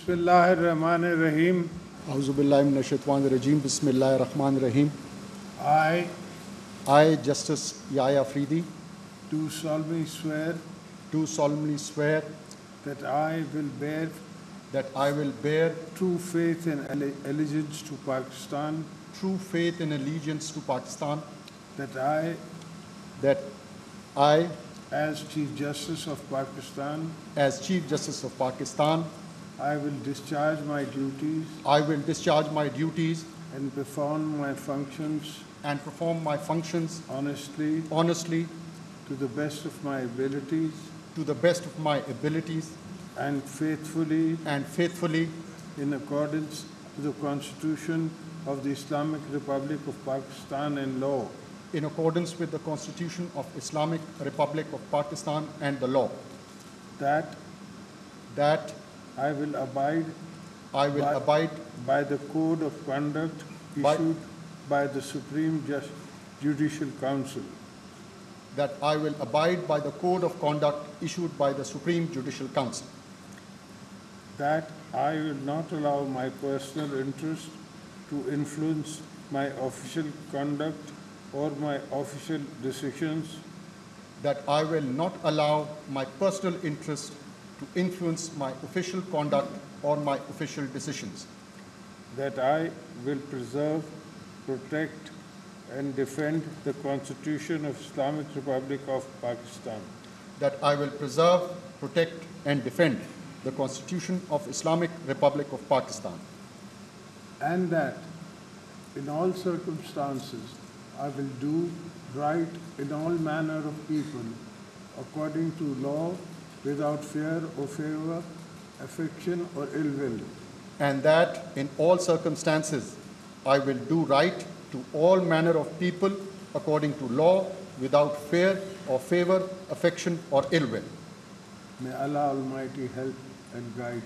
Bismillahirrahmanirrahim. A'udhu billahi minash shaitanir rajim. Bismillahir rahmanir rahim. I, Justice Yahya Afridi, do solemnly swear that I will bear true faith and allegiance to Pakistan, that I, as Chief Justice of Pakistan, I will discharge my duties and perform my functions honestly to the best of my abilities and faithfully in accordance with the Constitution of the Islamic Republic of Pakistan and law. in accordance with the Constitution of Islamic Republic of Pakistan and the law. That I will abide by the code of conduct issued by the Supreme Judicial Council. That I will abide by the code of conduct issued by the Supreme Judicial Council. That I will not allow my personal interest to influence my official conduct or my official decisions. That I will not allow my personal interest to influence my official conduct or my official decisions. That I will preserve, protect, and defend the Constitution of Islamic Republic of Pakistan. That I will preserve, protect, and defend the Constitution of Islamic Republic of Pakistan. And that in all circumstances I will do right in all manner of people according to law, without fear or favor, affection or ill will. And that in all circumstances I will do right to all manner of people according to law, without fear or favor, affection or ill will. May Allah Almighty help and guide.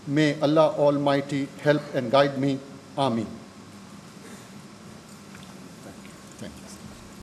May Allah Almighty help and guide me. Ameen.